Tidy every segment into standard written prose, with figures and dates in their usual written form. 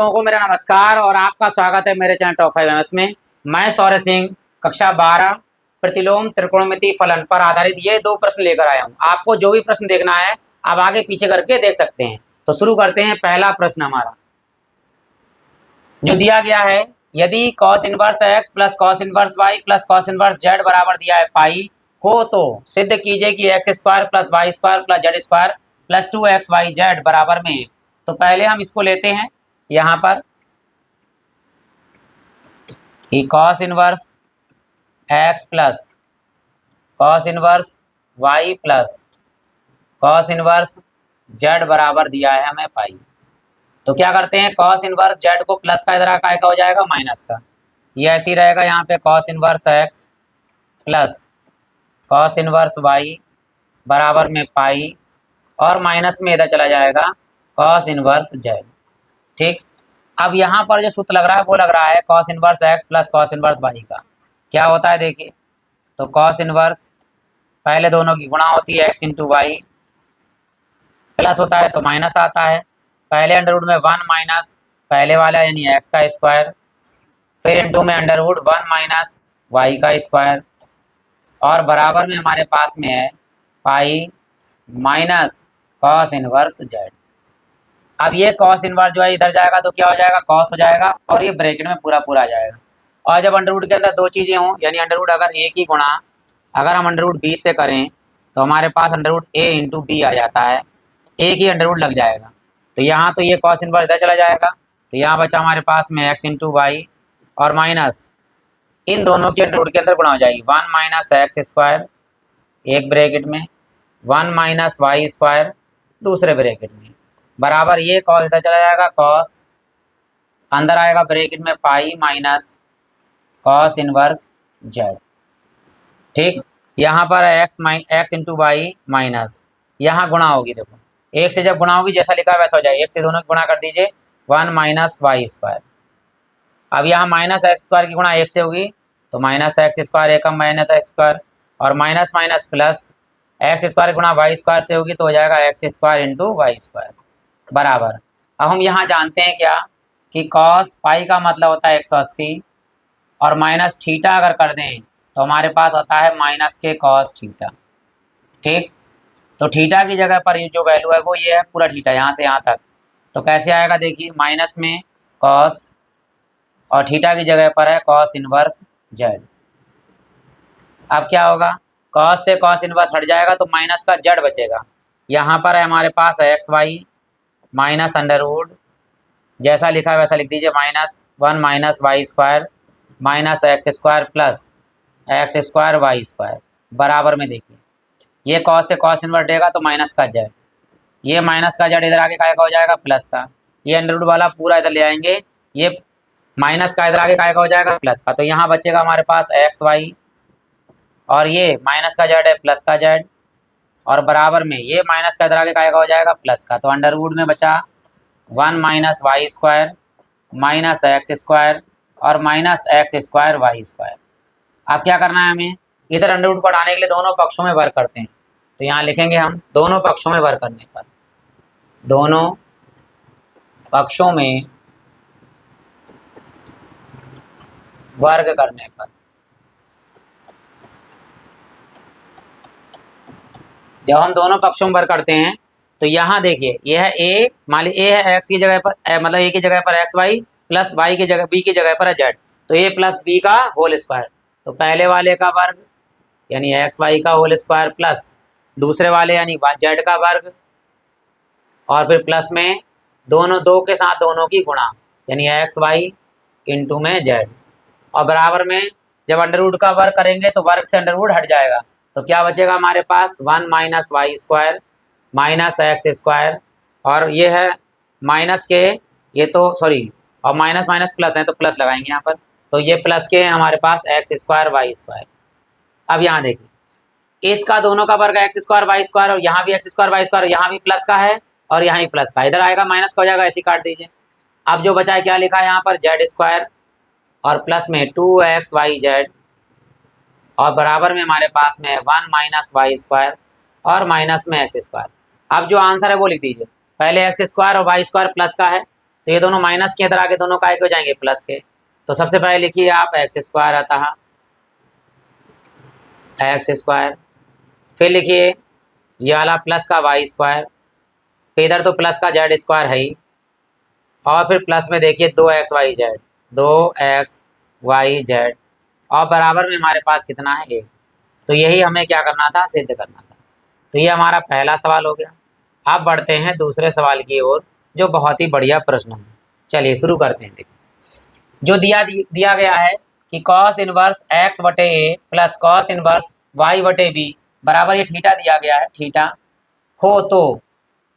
लोगों को मेरा नमस्कार और आपका स्वागत है मेरे चैनल टॉप 5 में। मैं सौर्य सिंह कक्षा 12 प्रतिलोम त्रिकोणमिति फलन पर आधारित ये 2 प्रश्न लेकर आया हूँ। आपको जो भी प्रश्न देखना है आप आगे पीछे करके देख सकते हैं। तो शुरू करते हैं। पहला प्रश्न हमारा जो दिया गया है, यदि cos inverse x plus cos inverse y plus cos inverse z बराबर दिया है पाई हो तो सिद्ध कीजिए कि x square plus y square plus z square plus 2xyz बराबर में। तो पहले हम इसको लेते हैं यहाँ पर कि cos inverse x plus cos inverse y plus cos inverse z बराबर दिया है हमें पाई। तो क्या करते हैं, cos इनवर्स z को प्लस का इधर काय का हो जाएगा माइनस का, ये ऐसे ही रहेगा। यहाँ पे cos inverse x plus cos inverse y बराबर में पाई और माइनस में इधर चला जाएगा cos इनवर्स z। ठीक, अब यहाँ पर जो सूत्र लग रहा है वो लग रहा है cos inverse x plus cos inverse y का। क्या होता है देखिए, तो cos इनवर्स पहले दोनों की गुणा होती है x इंटू वाई, प्लस होता है तो माइनस आता है। पहले अंडरवुड में 1 माइनस पहले वाला यानी x का स्क्वायर, फिर इंटू में अंडरवुड 1 माइनस y का स्क्वायर और बराबर में हमारे पास में है pi minus cos inverse z। अब ये cos इनवर्स जो है इधर जाएगा तो क्या हो जाएगा, cos हो जाएगा और ये ब्रैकेट में पूरा पूरा आ जाएगा। और जब अंडरवुड के अंदर 2 चीज़ें हों यानी अंडरवुड अगर a की गुणा अगर हम अंडरवुड b से करें तो हमारे पास अंडरवुड a इंटू बी आ जाता है, एक ही अंडरवुड लग जाएगा। तो यहाँ तो ये cos इनवर्स इधर चला जाएगा, तो यहाँ बचा हमारे पास में x इंटू वाई और माइनस इन दोनों के अंडरवुड के अंदर गुणा हो जाएगी 1 माइनस एक्स स्क्वायर एक ब्रैकेट में 1 माइनस वाई स्क्वायर दूसरे ब्रैकेट में बराबर ये cos इधर चला जाएगा, cos अंदर आएगा ब्रैकेट में pi minus cos inverse z। ठीक, यहाँ पर x इंटू वाई माइनस यहाँ गुणा होगी, देखो एक से जब गुणा होगी जैसा लिखा है वैसा हो जाएगा, एक से दोनों की गुणा कर दीजिए 1 माइनस वाई स्क्वायर। अब यहाँ माइनस एक्स स्क्वायर की गुणा 1 से होगी तो माइनस एक्स स्क्वायर एकम माइनस एक्स स्क्वायर और minus minus plus x square गुणा वाई स्क्वायर से होगी तो हो जाएगा x square into y square बराबर। अब हम यहाँ जानते हैं क्या कि cos पाई का मतलब होता है 180 और माइनस थीटा अगर कर दें तो हमारे पास होता है माइनस के cos थीटा। ठीक, तो थीटा की जगह पर ये जो वैल्यू है वो ये है पूरा थीटा यहाँ से यहाँ तक। तो कैसे आएगा देखिए, माइनस में cos और थीटा की जगह पर है cos इनवर्स z। अब क्या होगा, cos से cos इनवर्स हट जाएगा तो माइनस का z बचेगा। यहाँ पर है हमारे पास एक्स वाई माइनस अंडरवुड जैसा लिखा है वैसा लिख दीजिए minus 1 minus y square minus x square plus x square y square बराबर में देखिए ये cos से cos इनवर्स देगा तो माइनस का z, ये माइनस का z इधर आगे काय का हो जाएगा प्लस का, ये अंडरवुड वाला पूरा इधर ले आएंगे, ये माइनस का इधर आगे काय का हो जाएगा प्लस का। तो यहाँ बचेगा हमारे पास एक्स वाई और ये माइनस का z है प्लस का z और बराबर में ये माइनस का इधर आगे काय का हो जाएगा प्लस का। तो अंडरवुड में बचा 1 minus y square minus x square और minus x square y square. अब क्या करना है हमें, इधर अंडरवुड पढ़ाने के लिए दोनों पक्षों में वर्ग करते हैं। तो यहाँ लिखेंगे हम दोनों पक्षों में वर्ग करने पर, दोनों पक्षों में वर्ग करने पर जब हम दोनों पक्षों में वर्ग करते हैं तो यहाँ देखिए यह है a, मान ली a है x की जगह पर मतलब a की जगह पर एक्स वाई प्लस y की जगह b की जगह पर है z, तो a प्लस b का होल स्क्वायर। तो पहले वाले का वर्ग यानी एक्स वाई का होल स्क्वायर प्लस दूसरे वाले यानी z का वर्ग और फिर प्लस में दोनों दो के साथ दोनों की गुणा यानी एक्स वाई इंटू में z और बराबर में जब अंडरवुड का वर्ग करेंगे तो वर्ग से अंडरवुड हट जाएगा तो क्या बचेगा हमारे पास 1 minus y square minus x square और ये है माइनस के, ये तो सॉरी और माइनस माइनस प्लस है तो प्लस लगाएंगे यहाँ पर, तो ये प्लस के हैं हमारे पास एक्स स्क्वायर वाई स्क्वायर। अब यहाँ देखिए इसका दोनों का वर्ग एक्स स्क्वायर वाई स्क्वायर और यहाँ भी एक्स स्क्वायर वाई स्क्वायर, यहाँ भी प्लस का है और यहाँ भी प्लस का, इधर आएगा माइनस का हो जाएगा, ऐसे काट दीजिए। अब जो बचा है क्या लिखा है यहाँ पर जेड स्क्वायर और प्लस में 2xyz और बराबर में हमारे पास में 1 माइनस वाई स्क्वायर और माइनस में एक्स स्क्वायर। अब जो आंसर है वो लिख दीजिए, पहले एक्स स्क्वायर और वाई स्क्वायर प्लस का है तो ये दोनों माइनस के इधर आके दोनों काय के हो जाएंगे प्लस के। तो सबसे पहले लिखिए आप एक्स स्क्वायर आता है एक्स स्क्वायर, फिर लिखिए ये वाला प्लस का वाई स्क्वायर, फिर इधर तो प्लस का जेड स्क्वायर है ही, और फिर प्लस में देखिए 2xyz 2xyz, और बराबर में हमारे पास कितना है 1। तो यही हमें क्या करना था, सिद्ध करना था। तो ये हमारा पहला सवाल हो गया। अब बढ़ते हैं दूसरे सवाल की ओर, जो बहुत ही बढ़िया प्रश्न है। चलिए शुरू करते हैं। जो दिया गया है कि कॉस इनवर्स एक्स बटे ए प्लस कॉस इनवर्स वाई बटे बी बराबर, ये थीटा दिया गया है, थीटा हो तो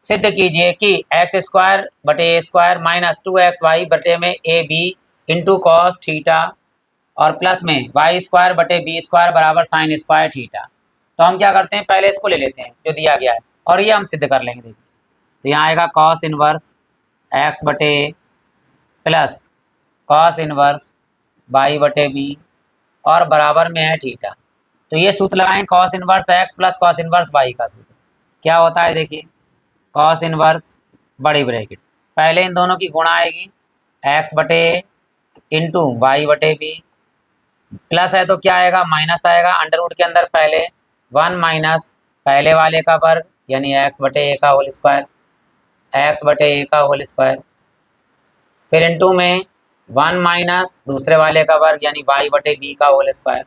सिद्ध कीजिए कि एक्स स्क्वायर बटे ए स्क्वायर माइनस 2xy बटे में a b into cos theta और प्लस में वाई स्क्वायर बटे बी स्क्वायर बराबर साइन स्क्वायर थीटा। तो हम क्या करते हैं, पहले इसको ले लेते हैं जो दिया गया है और ये हम सिद्ध कर लेंगे। देखिए तो यहाँ आएगा कॉस इनवर्स एक्स बटे प्लस कॉस इनवर्स वाई बटे बी और बराबर में है थीटा। तो ये सूत्र लगाएं, cos inverse x plus cos inverse y का सूत्र क्या होता है। देखिए कॉस इनवर्स बड़ी ब्रैकेट, पहले इन दोनों की गुणा आएगी एक्स बटे इंटू वाई बटे बी, प्लस है तो क्या आएगा, माइनस आएगा अंडर रूट के अंदर पहले 1 माइनस पहले वाले का वर्ग यानी एक्स बटे ए का होल स्क्वायर, एक्स बटे ए का होल स्क्वायर, फिर इंटू में 1 माइनस दूसरे वाले का वर्ग यानी वाई बटे बी का होल स्क्वायर,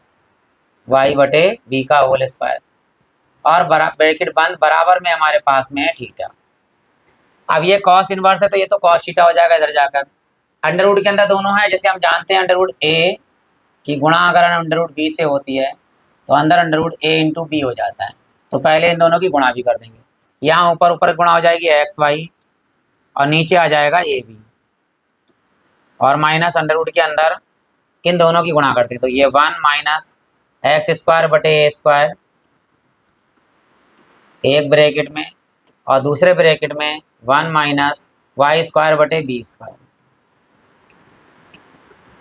वाई बटे बी का होल स्क्वायर, और ब्रैकेट बंद, बराबर में हमारे पास में है थीटा। अब ये कॉस इनवर्स है तो ये तो कॉस थीटा हो जाएगा इधर जाकर। अंडर रूट के अंदर दोनों है, जैसे हम जानते हैं अंडर रूट ए की गुणा अगर अंडर रूट बी से होती है तो अंदर अंडर रूट ए इंटू बी हो जाता है। तो पहले इन दोनों की गुणा भी कर देंगे, यहाँ ऊपर ऊपर गुणा हो जाएगी एक्स वाई और नीचे आ जाएगा ए बी, और माइनस अंडर रूट के अंदर इन दोनों की गुणा करते हैं। तो ये 1 माइनस एक्स स्क्वायर बटे ए स्क्वायर एक ब्रैकेट में, और दूसरे ब्रैकेट में 1 माइनस वाई स्क्वायर बटे बी स्क्वायर,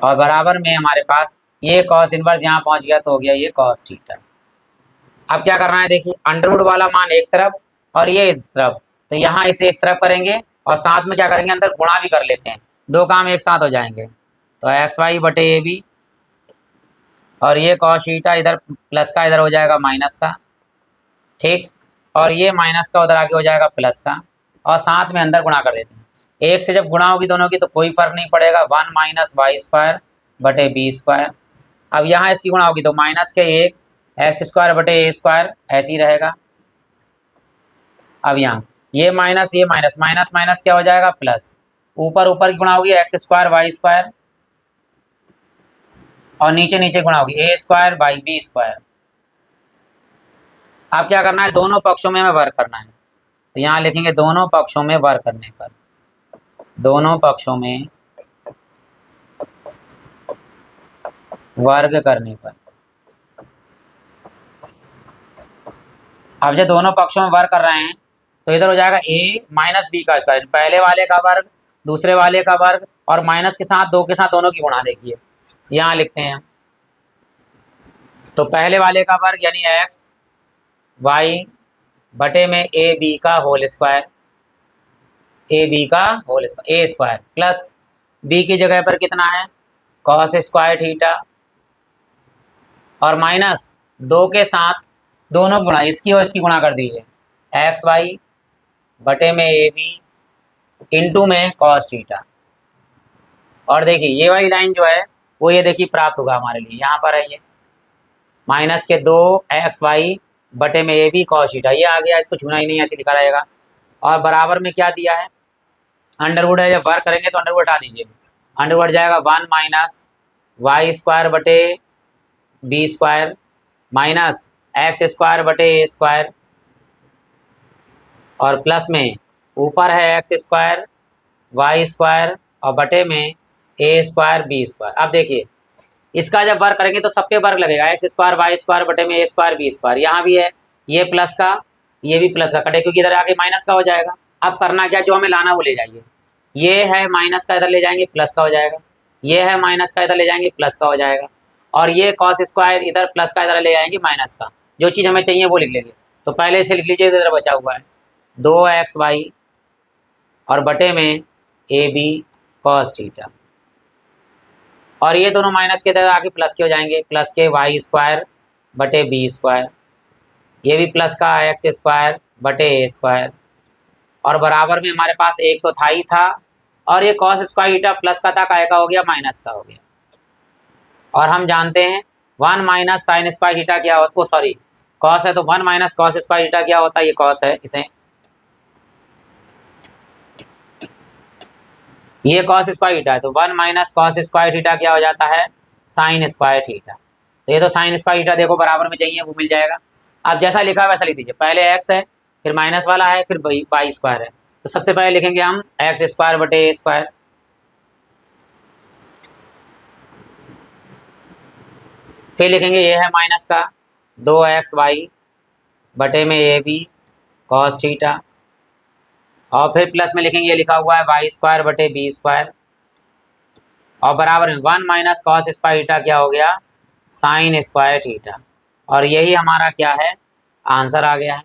और बराबर में हमारे पास ये कॉस इनवर्स यहाँ पहुँच गया तो हो गया ये कॉस थीटा। अब क्या करना है, देखिए अंडर रूट वाला मान एक तरफ और ये इस तरफ, तो यहाँ इसे इस तरफ करेंगे और साथ में क्या करेंगे, अंदर गुणा भी कर लेते हैं, दो काम एक साथ हो जाएंगे। तो एक्स वाई बटे ए बी और ये कॉस थीटा इधर प्लस का इधर हो जाएगा माइनस का, ठीक, और ये माइनस का उधर आगे हो जाएगा प्लस का, और साथ में अंदर गुणा कर देते हैं। एक से जब गुणा होगी दोनों की तो कोई फर्क नहीं पड़ेगा, 1 माइनस वाई स्क्वायर बटे बी स्क्वायर। अब यहाँ इसकी गुणा होगी तो माइनस के एक एक्स स्क्वायर बटे ए स्क्वायर ऐसे ही रहेगा। अब यहाँ ये माइनस माइनस माइनस क्या हो जाएगा प्लस, ऊपर ऊपर की गुणा होगी एक्स स्क्वायर वाई स्क्वायर, और नीचे नीचे गुणा होगी ए स्क्वायर बाई बी स्क्वायर। अब क्या करना है, दोनों पक्षों में हमें वर्ग करना है। तो यहाँ लिखेंगे दोनों पक्षों में वर्ग करने पर, दोनों पक्षों में वर्ग करने पर, अब जब दोनों पक्षों में वर्ग कर रहे हैं तो इधर हो जाएगा a माइनस बी का स्क्वायर, पहले वाले का वर्ग दूसरे वाले का वर्ग और माइनस के साथ दो के साथ दोनों की गुणा। देखिए यहाँ लिखते हैं, तो पहले वाले का वर्ग यानी x y बटे में ए बी का होल स्क्वायर, ए बी का होल स्क्वायर ए स्क्वायर प्लस बी की जगह पर कितना है कॉस स्क्वायर थीटा, और माइनस दो के साथ दोनों गुणा, इसकी और इसकी गुणा कर दीजिए, एक्स वाई बटे में ए बी इंटू में कॉस थीटा। और देखिए ये वाली लाइन जो है वो ये देखिए प्राप्त होगा हमारे लिए, यहाँ पर है ये माइनस के 2xy बटे में ए बी कॉस थीटा, ये आ गया, इसको छूना ही नहीं ऐसे लिखा रहेगा। और बराबर में क्या दिया है, अंडरवुड है, जब वर्क करेंगे तो अंडरवुड हटा दीजिए, अंडरवुड जाएगा 1 माइनस वाई स्क्वायर बटे b square minus x square बटे ए स्क्वायर, और प्लस में ऊपर है एक्स स्क्वायर वाई स्क्वायर और बटे में ए स्क्वायर बी स्क्वायर। अब देखिए इसका जब वर्ग करेंगे तो सबके वर्ग लगेगा, एक्स स्क्वायर वाई स्क्वायर बटे में ए स्क्वायर बी स्क्वायर, यहाँ भी है ये प्लस का ये भी प्लस का कटे क्योंकि इधर आगे माइनस का हो जाएगा। अब करना क्या, जो हमें लाना वो ले जाइए, ये है माइनस का इधर ले जाएंगे प्लस का हो जाएगा, ये है माइनस का इधर ले जाएंगे प्लस का हो जाएगा, और ये कॉस स्क्वायर इधर प्लस का इधर ले जाएंगे माइनस का, जो चीज़ हमें चाहिए वो लिख लेंगे। तो पहले इसे लिख लीजिए, इधर बचा हुआ है 2xy और बटे में ए बी कॉस थीटा, और ये दोनों माइनस के तरह आके प्लस के हो जाएंगे, प्लस के वाई स्क्वायर बटे बी स्क्वायर, ये भी प्लस का एक्स स्क्वायर बटे ए स्क्वायर, और बराबर में हमारे पास एक तो था ही था, और ये कॉस स्क्वायर थीटा प्लस का था, काय का हो गया, माइनस का हो गया। और हम जानते हैं 1 माइनस साइन स्क्वायर थीटा क्या होता है, सॉरी कॉस है तो 1 माइनस कॉस स्क्वायर थीटा क्या होता है, ये कॉस है, इसे ये कॉस स्क्वायर थीटा है तो 1 माइनस कॉस स्क्वायर थीटा क्या हो जाता है, साइन स्क्वायर थीटा। तो ये तो साइन स्क्वायर थीटा देखो बराबर में चाहिए, वो मिल जाएगा। आप जैसा लिखा है वैसा लिख दीजिए, पहले एक्स है फिर माइनस वाला है फिर वाई स्क्वायर है, तो सबसे पहले लिखेंगे हम एक्स स्क्वायर बटे ए स्क्वायर, फिर लिखेंगे ये है माइनस का 2 एक्स वाई बटे में ए बी कॉस थीटा, और फिर प्लस में लिखेंगे ये लिखा हुआ है वाई स्क्वायर बटे बी स्क्वायर, और बराबर में 1 माइनस कॉस स्क्वायर थीटा क्या हो गया, साइन स्क्वायर थीटा, और यही हमारा क्या है, आंसर आ गया है।